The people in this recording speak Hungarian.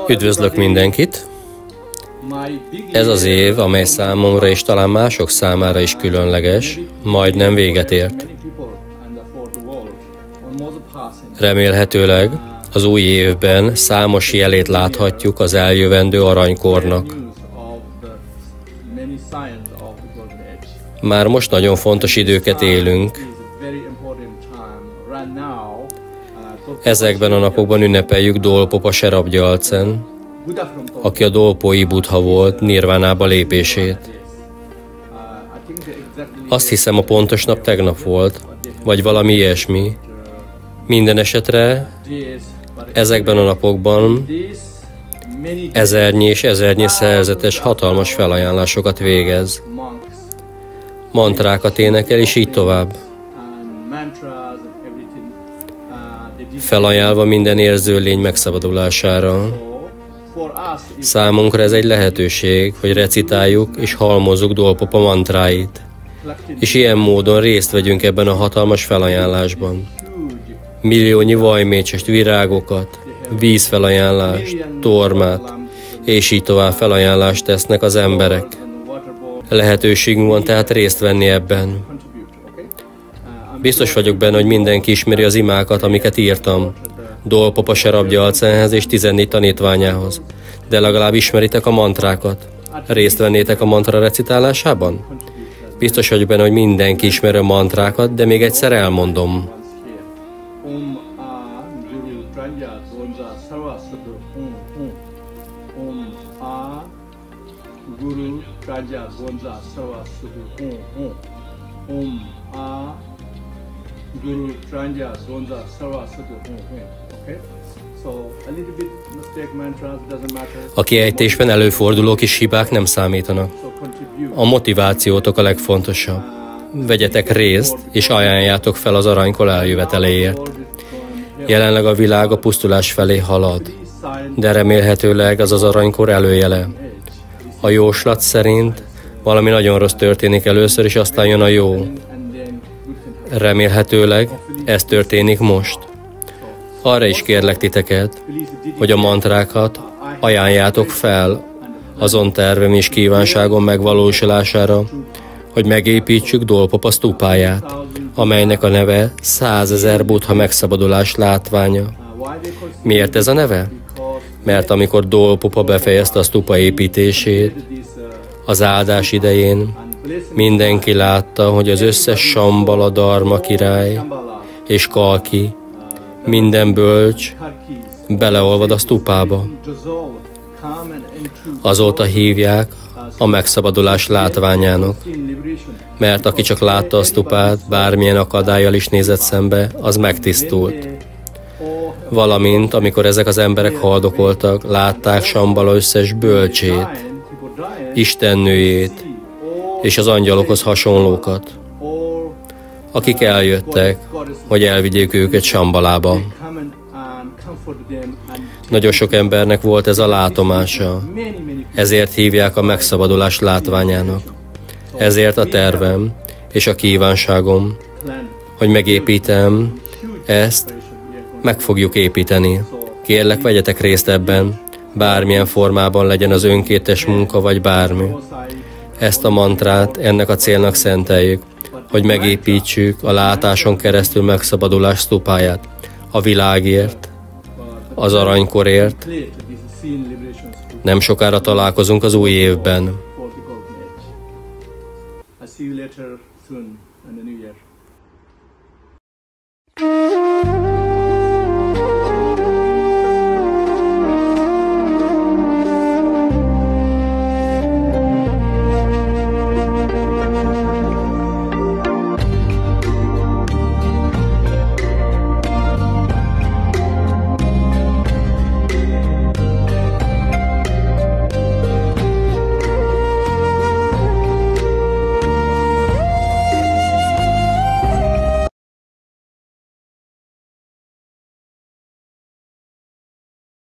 Üdvözlök mindenkit! Ez az év, amely számomra és talán mások számára is különleges, majdnem véget ért. Remélhetőleg az új évben számos jelét láthatjuk az eljövendő aranykornak. Már most nagyon fontos időket élünk. Ezekben a napokban ünnepeljük Dolpopa Serap Gyaltsen, aki a dolpói Buddha volt, nirvánába lépését. Azt hiszem, a pontos nap tegnap volt, vagy valami ilyesmi. Minden esetre ezekben a napokban ezernyi és ezernyi szerzetes hatalmas felajánlásokat végez. Mantrákat énekel, és így tovább. Felajánlva minden érző lény megszabadulására. Számunkra ez egy lehetőség, hogy recitáljuk és halmozzuk Dolpopa mantráit, és ilyen módon részt vegyünk ebben a hatalmas felajánlásban. Milliónyi vajmécsest, virágokat, vízfelajánlást, tormát, és így tovább felajánlást tesznek az emberek. Lehetőségünk van tehát részt venni ebben. Biztos vagyok benne, hogy mindenki ismeri az imákat, amiket írtam Dolpopa Serap Gyaltsenhez és 14 tanítványához. De legalább ismeritek a mantrákat. Részt vennétek a mantra recitálásában? Biztos vagyok benne, hogy mindenki ismeri a mantrákat, de még egyszer elmondom. A kiejtésben előforduló kis hibák nem számítanak. A motivációtok a legfontosabb. Vegyetek részt, és ajánljátok fel az aranykor eljöveteléért. Jelenleg a világ a pusztulás felé halad, de remélhetőleg az az aranykor előjele. A jóslat szerint valami nagyon rossz történik először, és aztán jön a jó. Remélhetőleg ez történik most. Arra is kérlek titeket, hogy a mantrákat ajánljátok fel azon tervem és kívánságom megvalósulására, hogy megépítsük Dolpopa sztúpáját, amelynek a neve 100 000 Buddha megszabadulás látványa. Miért ez a neve? Mert amikor Dolpopa befejezte a sztúpa építését, az áldás idején mindenki látta, hogy az összes Sambala Dharma király és Kalki, minden bölcs beleolvad a sztúpába. Azóta hívják a megszabadulás látványának, mert aki csak látta a sztúpát, bármilyen akadállyal is nézett szembe, az megtisztult. Valamint, amikor ezek az emberek haldokoltak, látták Sambala összes bölcsét, istennőjét és az angyalokhoz hasonlókat, akik eljöttek, hogy elvigyék őket Sambalába. Nagyon sok embernek volt ez a látomása, ezért hívják a megszabadulás látványának. Ezért a tervem és a kívánságom, hogy megépítem ezt, meg fogjuk építeni. Kérlek, vegyetek részt ebben, bármilyen formában legyen az önkéntes munka vagy bármi. Ezt a mantrát ennek a célnak szenteljük, hogy megépítsük a látáson keresztül megszabadulás sztúpáját, a világért, az aranykorért. Nem sokára találkozunk az új évben.